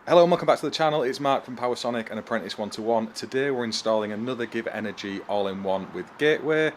Hello and welcome back to the channel. It's Mark from PowerSonic and Apprentice 121. Today we're installing another GivEnergy All-in-One with Gateway.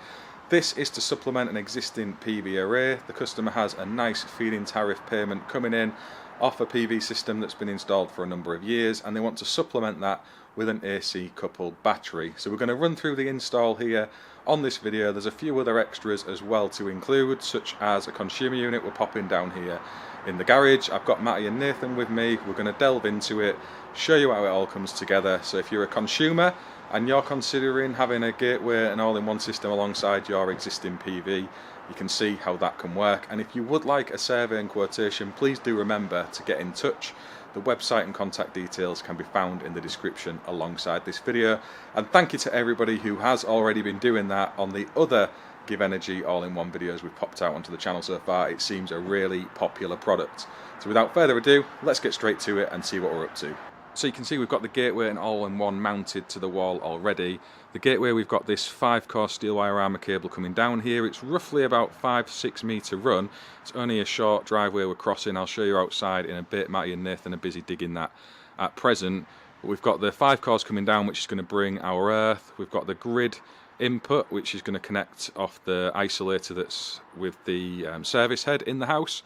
This is to supplement an existing PV array. The customer has a nice feed-in tariff payment coming in off a PV system that's been installed for a number of years, and they want to supplement that with an AC coupled battery. So we're going to run through the install here on this video. There's a few other extras as well to include, such as a consumer unit we're popping down here in the garage. I've got Matty and Nathan with me. We're going to delve into it, show you how it all comes together. So if you're a consumer and you're considering having a Gateway and all-in-one system alongside your existing PV, you can see how that can work. And if you would like a survey and quotation, please do remember to get in touch. The website and contact details can be found in the description alongside this video. And thank you to everybody who has already been doing that on the other GivEnergy all-in-one videos we've popped out onto the channel so far. It seems a really popular product. So without further ado, let's get straight to it and see what we're up to. So you can see we've got the Gateway and all-in-one mounted to the wall already. The Gateway, we've got this 5-core steel wire armour cable coming down here. It's roughly about 5-6 metre run. It's only a short driveway we're crossing. I'll show you outside in a bit. Matty and Nathan are busy digging that at present. But we've got the 5 cores coming down, which is going to bring our earth. We've got the grid input, which is going to connect off the isolator that's with the service head in the house.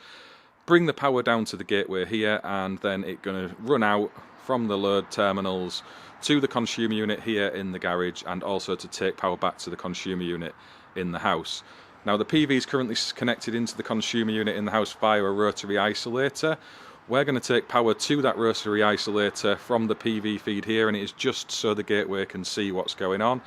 Bring the power down to the Gateway here, and then it's going to run out from the load terminals to the consumer unit here in the garage, and also to take power back to the consumer unit in the house. Now the PV is currently connected into the consumer unit in the house via a rotary isolator. We're going to take power to that rotary isolator from the PV feed here, and it is just so the Gateway can see what's going on.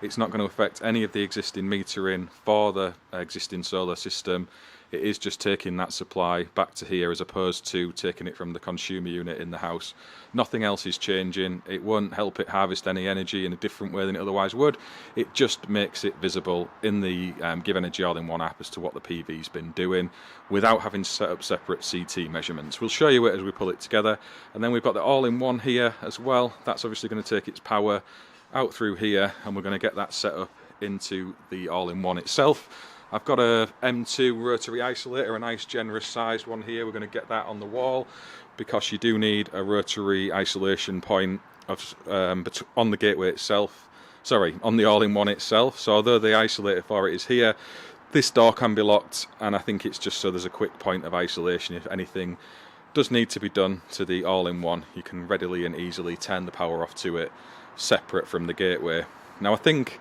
It's not going to affect any of the existing metering for the existing solar system. It is just taking that supply back to here as opposed to taking it from the consumer unit in the house. Nothing else is changing. It won't help it harvest any energy in a different way than it otherwise would. It just makes it visible in the GivEnergy All-in-One app as to what the PV's been doing without having to set up separate CT measurements. We'll show you it as we pull it together. And then we've got the All-in-One here as well. That's obviously going to take its power out through here, and we're going to get that set up into the all-in-one itself. I've got a M2 rotary isolator, a nice generous sized one here. We're going to get that on the wall because you do need a rotary isolation point of on the Gateway itself, sorry, on the all-in-one itself. So although the isolator for it is here, this door can be locked, and I think it's just so there's a quick point of isolation. If anything does need to be done to the all-in-one, you can readily and easily turn the power off to it separate from the Gateway. Now I think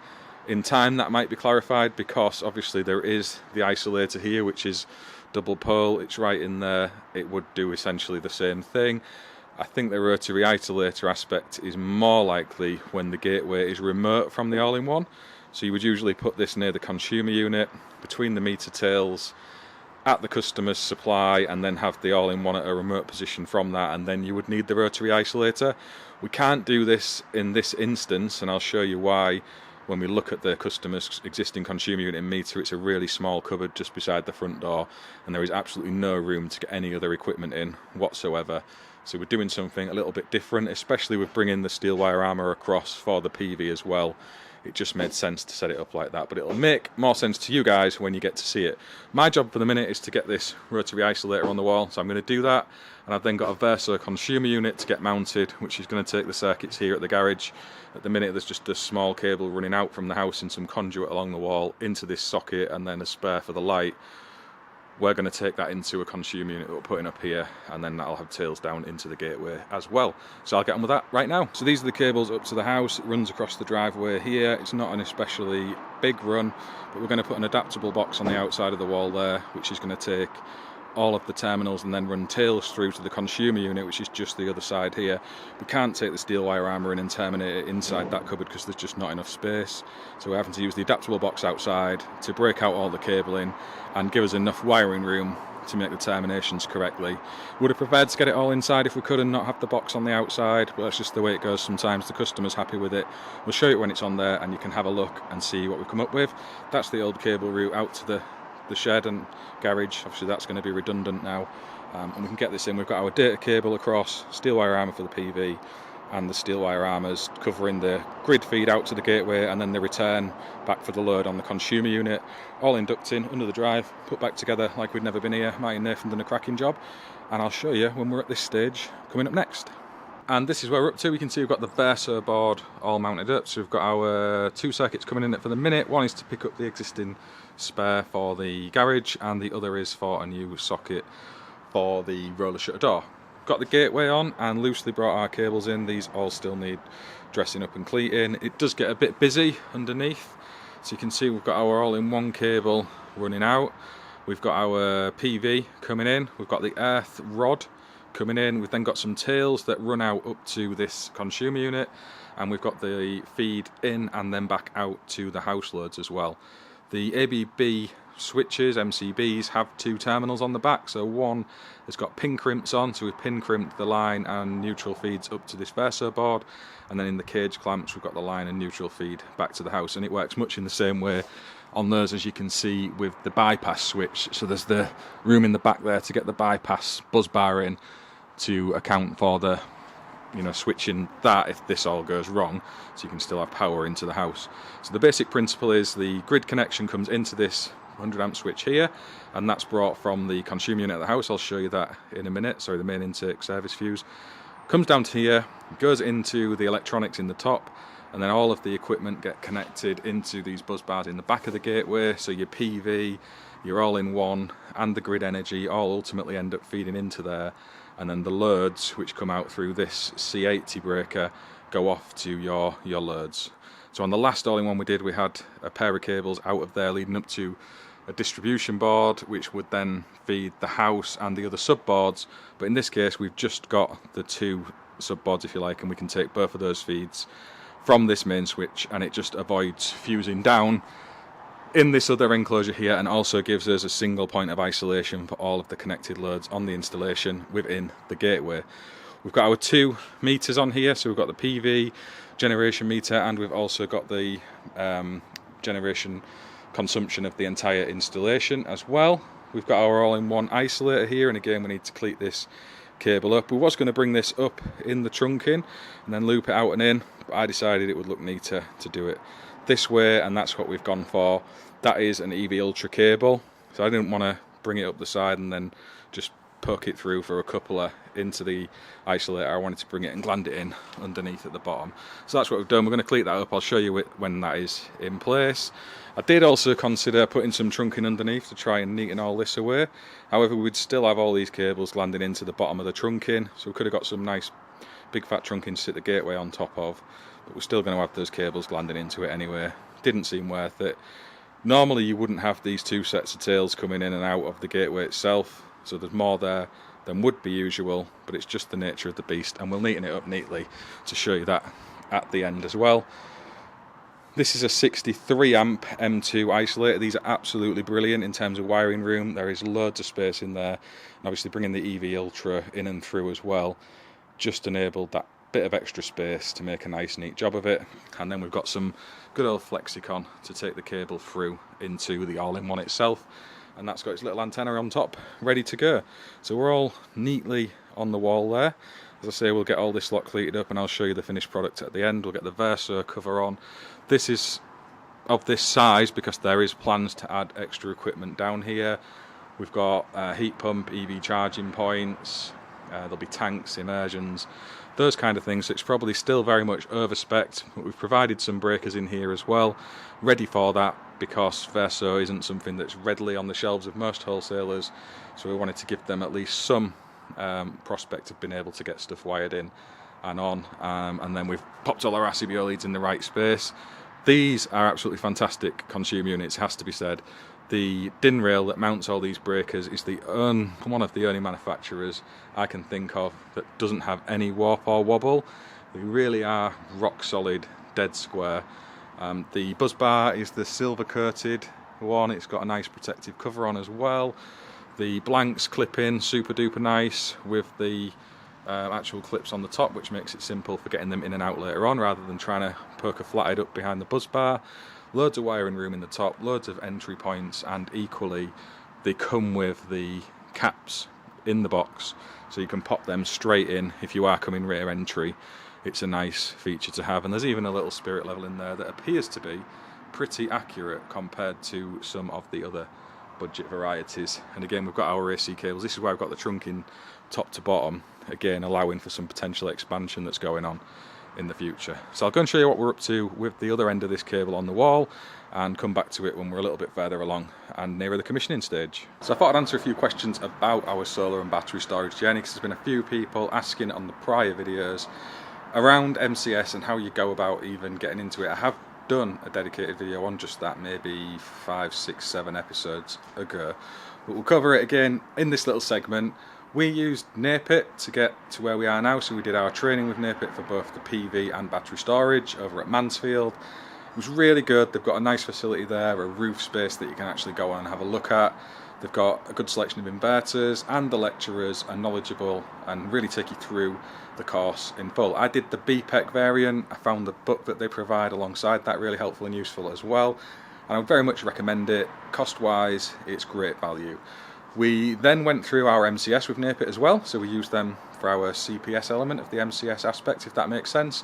in time that might be clarified, because obviously there is the isolator here which is double pole. It's right in there. It would do essentially the same thing. I think the rotary isolator aspect is more likely when the Gateway is remote from the all-in-one. So you would usually put this near the consumer unit, between the meter tails, at the customer's supply, and then have the all-in-one at a remote position from that, and then you would need the rotary isolator. We can't do this in this instance, and I'll show you why. When we look at the customer's existing consumer unit meter, it's a really small cupboard just beside the front door, and there is absolutely no room to get any other equipment in whatsoever. So we're doing something a little bit different, especially with bringing the steel wire armour across for the PV as well. It just made sense to set it up like that, but it'll make more sense to you guys when you get to see it. My job for the minute is to get this rotary isolator on the wall, so I'm going to do that. And I've then got a Verso consumer unit to get mounted, which is going to take the circuits here at the garage. At the minute there's just a small cable running out from the house and some conduit along the wall into this socket, and then a spare for the light. We're going to take that into a consumer unit that we're putting up here, and then that'll have tails down into the Gateway as well. So I'll get on with that right now. So these are the cables up to the house. It runs across the driveway here. It's not an especially big run, but we're going to put an adaptable box on the outside of the wall there, which is going to take all of the terminals and then run tails through to the consumer unit, which is just the other side here. We can't take the steel wire armour in and terminate it inside that cupboard because there's just not enough space. So we're having to use the adaptable box outside to break out all the cabling and give us enough wiring room to make the terminations correctly. Would have preferred to get it all inside if we could and not have the box on the outside, but that's just the way it goes sometimes. The customer's happy with it. We'll show you when it's on there and you can have a look and see what we've come up with. That's the old cable route out to the shed and garage. Obviously that's going to be redundant now, and we can get this in. We've got our data cable across, steel wire armour for the PV, and the steel wire armours covering the grid feed out to the Gateway, and then the return back for the load on the consumer unit. All inducting under the drive, put back together like we'd never been here. Matty and Nathan done a cracking job, and I'll show you when we're at this stage coming up next. And this is where we're up to. We can see we've got the Verso board all mounted up. So we've got our 2 circuits coming in for the minute. One is to pick up the existing spare for the garage, and the other is for a new socket for the roller shutter door. Got the gateway on and loosely brought our cables in. These all still need dressing up and cleating. It does get a bit busy underneath. So you can see we've got our all-in-one cable running out. We've got our PV coming in. We've got the earth rod coming in. We've then got some tails that run out up to this consumer unit, and we've got the feed in and then back out to the house loads as well. The ABB switches, MCBs, have 2 terminals on the back, so one has got pin crimps on, so we've pin crimped the line and neutral feeds up to this Verso board, and then in the cage clamps we've got the line and neutral feed back to the house, and it works much in the same way on those as you can see with the bypass switch. So there's the room in the back there to get the bypass buzz bar in to account for the switching that if this all goes wrong, so you can still have power into the house. So the basic principle is the grid connection comes into this 100 amp switch here, and that's brought from the consumer unit of the house. I'll show you that in a minute. Sorry, the main intake service fuse comes down to here, goes into the electronics in the top, and then all of the equipment get connected into these buzz bars in the back of the gateway. So your PV, your all-in-one, and the GivEnergy all ultimately end up feeding into there, and then the loads which come out through this C80 breaker go off to your loads. So on the last all-in-one we did, we had a pair of cables out of there leading up to a distribution board which would then feed the house and the other sub-boards, but in this case we've just got the 2 sub-boards, if you like, and we can take both of those feeds from this main switch, and it just avoids fusing down in this other enclosure here, and also gives us a single point of isolation for all of the connected loads on the installation within the gateway. We've got our 2 meters on here, so we've got the PV generation meter, and we've also got the generation consumption of the entire installation as well. We've got our all-in-one isolator here, and again we need to cleat this cable up. We was going to bring this up in the trunking and then loop it out and in, but I decided it would look neater to do it this way, and that's what we've gone for. That is an EV Ultra cable, so I didn't want to bring it up the side and then just poke it through for a coupler into the isolator. I wanted to bring it and gland it in underneath at the bottom. So that's what we've done. We're going to cleat that up. I'll show you it when that is in place. I did also consider putting some trunking underneath to try and neaten all this away. However, we'd still have all these cables glanding into the bottom of the trunking, so we could have got some nice big fat trunking to sit the gateway on top of, but we're still going to have those cables glanding into it anyway. Didn't seem worth it. Normally you wouldn't have these 2 sets of tails coming in and out of the gateway itself, so there's more there than would be usual, but it's just the nature of the beast, and we'll neaten it up neatly to show you that at the end as well. This is a 63 amp M2 isolator. These are absolutely brilliant in terms of wiring room. There is loads of space in there, and obviously bringing the EV Ultra in and through as well just enabled that bit of extra space to make a nice neat job of it. And then we've got some good old Flexicon to take the cable through into the all-in-one itself, and that's got its little antenna on top ready to go. So we're all neatly on the wall there. As I say, we'll get all this lot cleated up and I'll show you the finished product at the end. We'll get the Verso cover on. This is of this size because there is plans to add extra equipment down here. We've got a heat pump, EV charging points, there'll be tanks, immersions, those kind of things. So it's probably still very much over-spec'd, but we've provided some breakers in here as well, ready for that, because Verso isn't something that's readily on the shelves of most wholesalers, so we wanted to give them at least some prospect of being able to get stuff wired in and on, and then we've popped all our RCBO leads in the right space. These are absolutely fantastic consumer units, has to be said. The DIN rail that mounts all these breakers is one of the only manufacturers I can think of that doesn't have any warp or wobble. They really are rock solid, dead square. The buzz bar is the silver coated one. It's got a nice protective cover on as well. The blanks clip in super duper nice with the actual clips on the top, which makes it simple for getting them in and out later on rather than trying to poke a flathead up behind the buzz bar. Loads of wiring room in the top, loads of entry points, and equally they come with the caps in the box, so you can pop them straight in if you are coming rear entry. It's a nice feature to have, and there's even a little spirit level in there that appears to be pretty accurate compared to some of the other budget varieties. And again, we've got our AC cables. This is why I've got the trunking top to bottom, again allowing for some potential expansion that's going on in the future. So I'll go and show you what we're up to with the other end of this cable on the wall, and come back to it when we're a little bit further along and nearer the commissioning stage. So I thought I'd answer a few questions about our solar and battery storage journey, because there's been a few people asking on the prior videos around MCS and how you go about even getting into it. I have done a dedicated video on just that maybe 5, 6, 7 episodes ago, but we'll cover it again in this little segment. We used Napit to get to where we are now, so we did our training with Napit for both the PV and battery storage over at Mansfield. It was really good. They've got a nice facility there, a roof space that you can actually go on and have a look at. They've got a good selection of inverters, and the lecturers are knowledgeable and really take you through the course in full. I did the BPEC variant. I found the book that they provide alongside that really helpful and useful as well, and I would very much recommend it. Cost wise, it's great value. We then went through our MCS with Napit as well, so we used them for our CPS element of the MCS aspect, if that makes sense.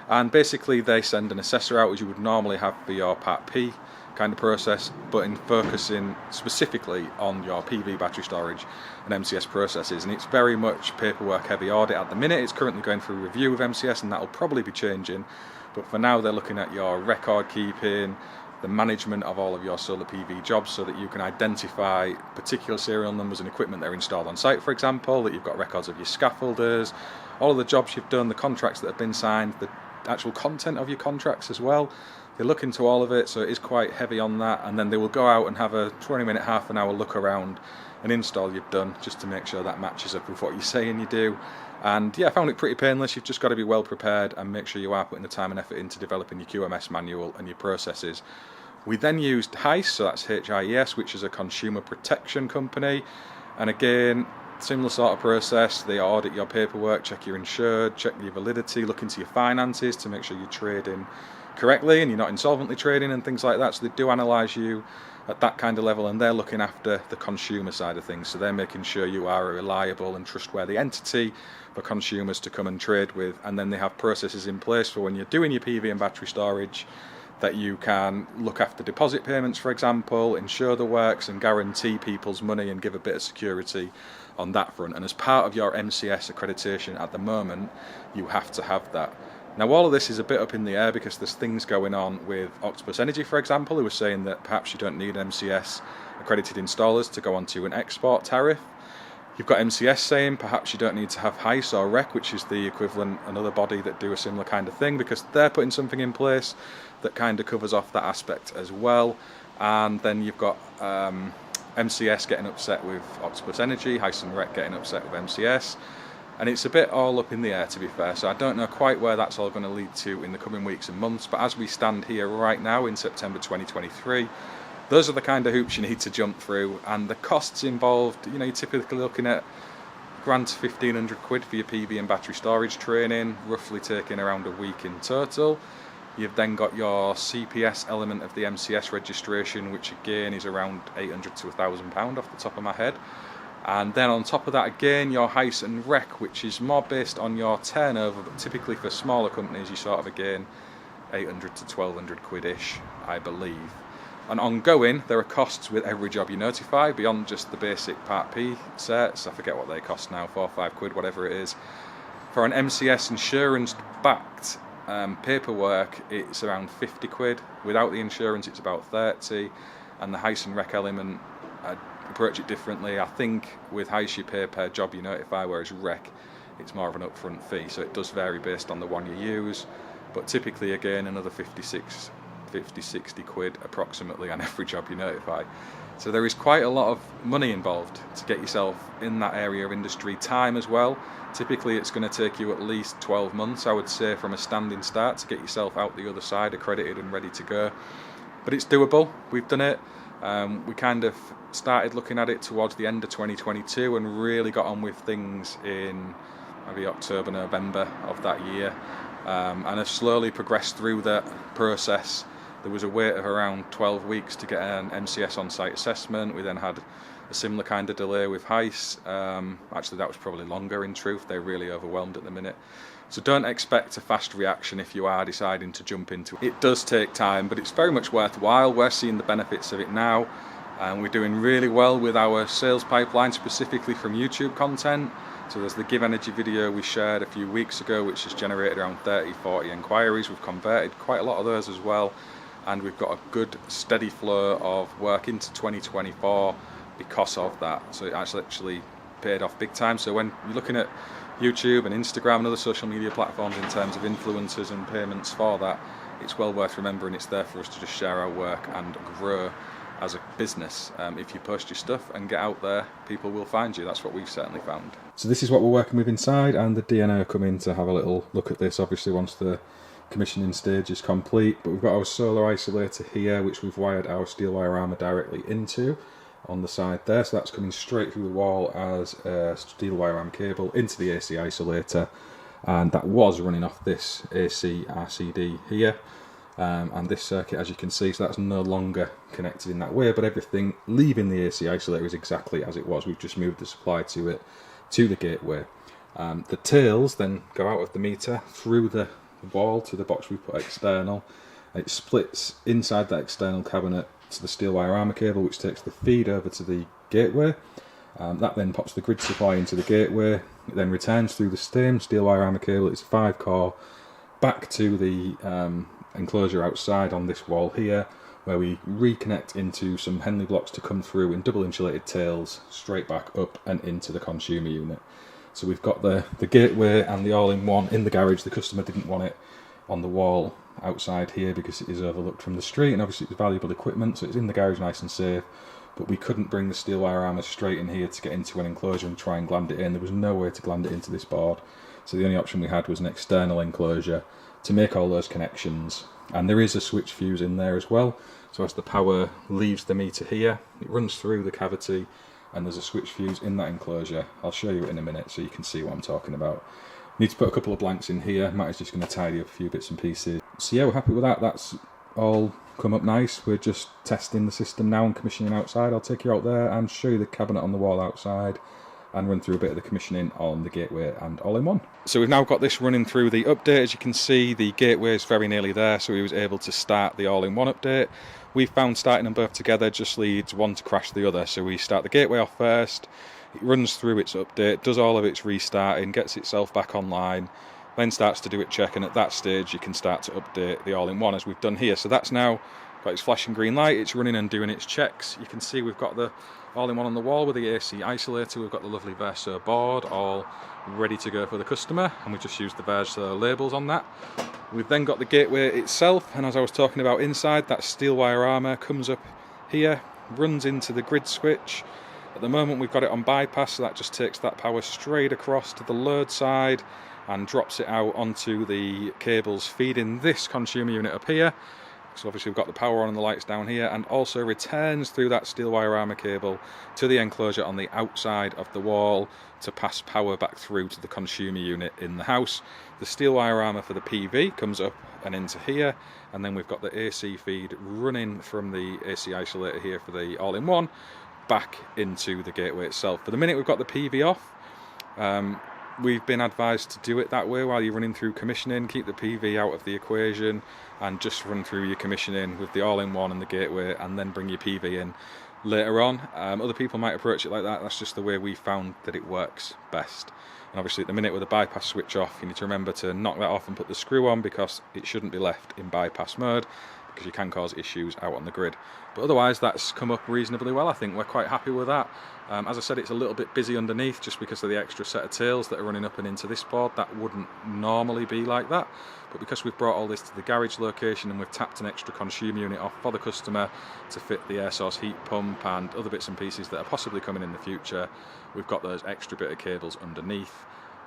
And basically they send an assessor out as you would normally have for your Part P kind of process, but in focusing specifically on your PV battery storage and MCS processes. And it's very much paperwork heavy audit at the minute. It's currently going through review of MCS, and that will probably be changing, but for now they're looking at your record keeping, the management of all of your solar PV jobs, so that you can identify particular serial numbers and equipment that are installed on site, for example, that you've got records of your scaffolders, all of the jobs you've done, the contracts that have been signed, the actual content of your contracts as well. They look into all of it, so it is quite heavy on that, and then they will go out and have a 20-minute, half an hour look around an install you've done, just to make sure that matches up with what you're saying you do. And yeah, I found it pretty painless. You've just got to be well prepared and make sure you are putting the time and effort into developing your QMS manual and your processes. We then used HIS, so that's HIES, which is a consumer protection company, and again, similar sort of process. They audit your paperwork, check you're insured, check your validity, look into your finances to make sure you're trading correctly and you're not insolvently trading and things like that. So they do analyse you at that kind of level, and they're looking after the consumer side of things, so they're making sure you are a reliable and trustworthy entity for consumers to come and trade with. And then they have processes in place for when you're doing your PV and battery storage, that you can look after deposit payments, for example, insure the works and guarantee people's money and give a bit of security on that front. And as part of your MCS accreditation at the moment, you have to have that. Now, all of this is a bit up in the air because there's things going on with Octopus Energy, for example, who are saying that perhaps you don't need MCS accredited installers to go onto an export tariff. You've got MCS saying perhaps you don't need to have HIS or REC, which is the equivalent, another body that do a similar kind of thing, because they're putting something in place that kind of covers off that aspect as well. And then you've got MCS getting upset with Octopus Energy, HIS and REC getting upset with MCS. And it's a bit all up in the air, to be fair, so I don't know quite where that's all going to lead to in the coming weeks and months. But as we stand here right now in September 2023, those are the kind of hoops you need to jump through, and the costs involved, you know, you're typically looking at grand to £1,500 for your PV and battery storage training, roughly taking around a week in total. You've then got your CPS element of the MCS registration, which again is around £800 to £1,000 off the top of my head. And then on top of that again, your HIS and REC, which is more based on your turnover, but typically for smaller companies you sort of again £800 to £1,200-ish, I believe. And ongoing, there are costs with every job you notify, beyond just the basic Part P sets. I forget what they cost now, £4 or £5, whatever it is. For an MCS insurance-backed paperwork, it's around £50. Without the insurance, it's about £30. And the HIS and REC element, I approach it differently. I think with HIS you pay per job you notify, whereas REC, it's more of an upfront fee. So it does vary based on the one you use. But typically, again, another £50, £60 approximately on every job you notify. So there is quite a lot of money involved to get yourself in that area of industry. Time as well. Typically it's going to take you at least 12 months, I would say, from a standing start to get yourself out the other side accredited and ready to go. But it's doable. We've done it. We kind of started looking at it towards the end of 2022 and really got on with things in maybe October, November of that year, and have slowly progressed through that process. There was a wait of around 12 weeks to get an MCS on-site assessment. We then had a similar kind of delay with HIS. Actually, that was probably longer in truth. They're really overwhelmed at the minute. So don't expect a fast reaction if you are deciding to jump into it. It does take time, but it's very much worthwhile. We're seeing the benefits of it now. And we're doing really well with our sales pipeline, specifically from YouTube content. So there's the GivEnergy video we shared a few weeks ago, which has generated around 30-40 inquiries. We've converted quite a lot of those as well, and we've got a good steady flow of work into 2024 because of that. So it actually paid off big time. So when you're looking at YouTube and Instagram and other social media platforms in terms of influencers and payments for that, it's well worth remembering it's there for us to just share our work and grow as a business. If you post your stuff and get out there, people will find you. That's what we've certainly found. So this is what we're working with inside, and the DNA are coming to have a little look at this, obviously once the commissioning stage is complete. But we've got our solar isolator here, which we've wired our steel wire armour directly into on the side there. So that's coming straight through the wall as a steel wire arm cable into the AC isolator, and that was running off this AC RCD here. And this circuit, as you can see, so that's no longer connected in that way, but everything leaving the AC isolator is exactly as it was. We've just moved the supply to it, to the gateway. The tails then go out of the meter through the wall to the box we put external. It splits inside that external cabinet to the steel wire armour cable, which takes the feed over to the gateway. That then pops the grid supply into the gateway. It then returns through the same steel wire armour cable. It's 5-core back to the enclosure outside on this wall here, where we reconnect into some Henley blocks to come through in double insulated tails straight back up and into the consumer unit. So we've got the gateway and the all-in-one in the garage. The customer didn't want it on the wall outside here because it is overlooked from the street, and obviously it's valuable equipment, so it's in the garage nice and safe. But we couldn't bring the steel wire armour straight in here to get into an enclosure and try and gland it in. There was no way to gland it into this board, so the only option we had was an external enclosure to make all those connections. And there is a switch fuse in there as well, so as the power leaves the meter here, it runs through the cavity, and there's a switch fuse in that enclosure. I'll show you it in a minute so you can see what I'm talking about. Need to put a couple of blanks in here. Matt is just going to tidy up a few bits and pieces. So yeah, we're happy with that. That's all come up nice. We're just testing the system now and commissioning outside. I'll take you out there and show you the cabinet on the wall outside and run through a bit of the commissioning on the gateway and all-in-one. So we've now got this running through the update. As you can see, the gateway is very nearly there, so we was able to start the all-in-one update. We found starting them both together just leads one to crash the other. So we start the gateway off first, it runs through its update, does all of its restarting, gets itself back online, then starts to do its check, and at that stage you can start to update the all-in-one as we've done here. So that's now got its flashing green light, it's running and doing its checks. You can see we've got the all-in-one on the wall with the AC isolator. We've got the lovely Verso board all ready to go for the customer, and we just used the Verso labels on that. We've then got the gateway itself, and as I was talking about inside, that steel wire armour comes up here, runs into the grid switch. At the moment we've got it on bypass, so that just takes that power straight across to the load side and drops it out onto the cables feeding this consumer unit up here. So obviously we've got the power on and the lights down here, and also returns through that steel wire armour cable to the enclosure on the outside of the wall to pass power back through to the consumer unit in the house. The steel wire armour for the PV comes up and into here, and then we've got the AC feed running from the AC isolator here for the all-in-one back into the gateway itself. For the minute we've got the PV off. We've been advised to do it that way while you're running through commissioning. Keep the PV out of the equation and just run through your commissioning with the all-in-one and the gateway, and then bring your PV in later on. Other people might approach it like that. That's just the way we found that it works best. And obviously at the minute with the bypass switch off, you need to remember to knock that off and put the screw on, because it shouldn't be left in bypass mode, because you can cause issues out on the grid. But otherwise that's come up reasonably well. I think we're quite happy with that. As I said, it's a little bit busy underneath just because of the extra set of tails that are running up and into this board. That wouldn't normally be like that, but because we've brought all this to the garage location and we've tapped an extra consumer unit off for the customer to fit the air source heat pump and other bits and pieces that are possibly coming in the future, we've got those extra bit of cables underneath.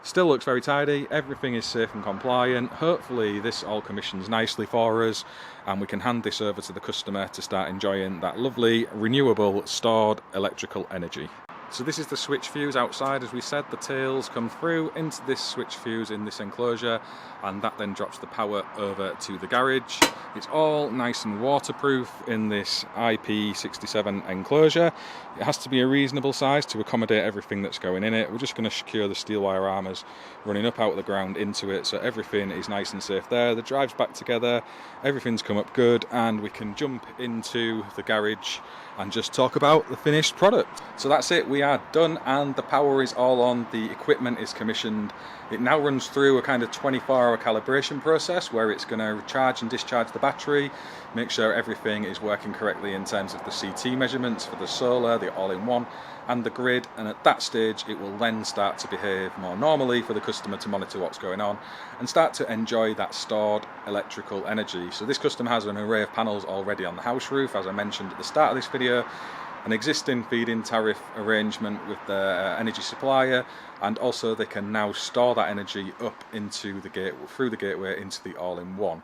Still looks very tidy, everything is safe and compliant. Hopefully this all commissions nicely for us and we can hand this over to the customer to start enjoying that lovely renewable stored electrical energy. So this is the switch fuse outside. As we said, the tails come through into this switch fuse in this enclosure, and that then drops the power over to the garage. It's all nice and waterproof in this IP67 enclosure. It has to be a reasonable size to accommodate everything that's going in it. We're just going to secure the steel wire armors running up out of the ground into it, so everything is nice and safe there. The drive's back together, everything's come up good, and we can jump into the garage and just talk about the finished product. So that's it, we are done, and the power is all on, the equipment is commissioned. It now runs through a kind of 24-hour calibration process where it's going to charge and discharge the battery, make sure everything is working correctly in terms of the CT measurements for the solar, the all-in-one, and the grid, and at that stage it will then start to behave more normally for the customer to monitor what's going on and start to enjoy that stored electrical energy. So this customer has an array of panels already on the house roof, as I mentioned at the start of this video, an existing feed-in tariff arrangement with the energy supplier, and also they can now store that energy up into the gate through the gateway into the all-in-one.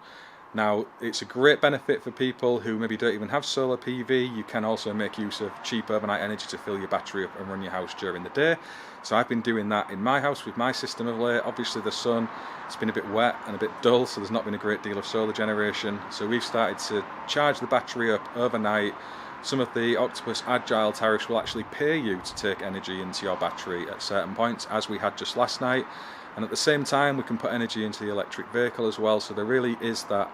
Now, it's a great benefit for people who maybe don't even have solar PV. You can also make use of cheap overnight energy to fill your battery up and run your house during the day. So I've been doing that in my house with my system of late. Obviously the sun, it's been a bit wet and a bit dull, so there's not been a great deal of solar generation. So we've started to charge the battery up overnight. Some of the Octopus Agile tariffs will actually pay you to take energy into your battery at certain points, as we had just last night. And at the same time, we can put energy into the electric vehicle as well. So there really is that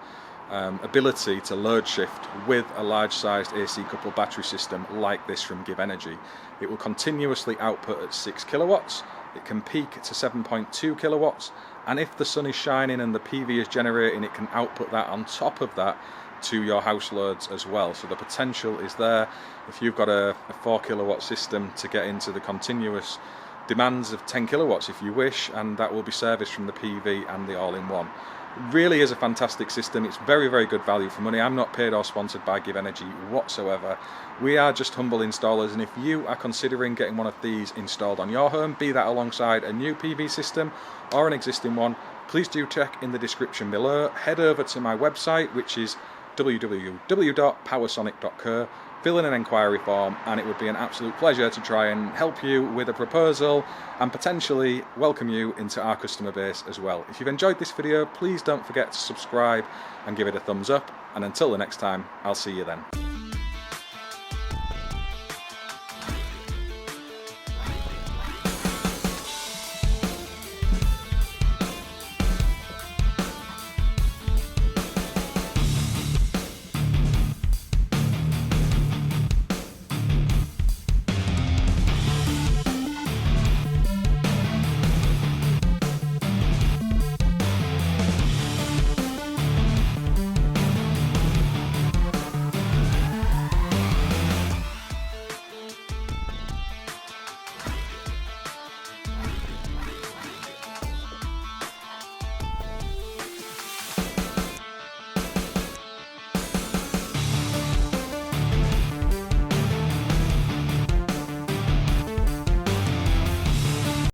ability to load shift with a large-sized AC coupled battery system like this from GivEnergy. It will continuously output at 6 kilowatts. It can peak to 7.2 kilowatts. And if the sun is shining and the PV is generating, it can output that on top of that to your house loads as well. So the potential is there. If you've got a 4 kilowatt system, to get into the continuous demands of 10 kilowatts if you wish, and that will be serviced from the PV and the all-in-one. It really is a fantastic system. It's very, very good value for money. I'm not paid or sponsored by GivEnergy whatsoever. We are just humble installers, and if you are considering getting one of these installed on your home, be that alongside a new PV system or an existing one, please do check in the description below. Head over to my website, which is www.powersonic.co. Fill in an inquiry form, and it would be an absolute pleasure to try and help you with a proposal and potentially welcome you into our customer base as well. If you've enjoyed this video, please don't forget to subscribe and give it a thumbs up, and until the next time, I'll see you then.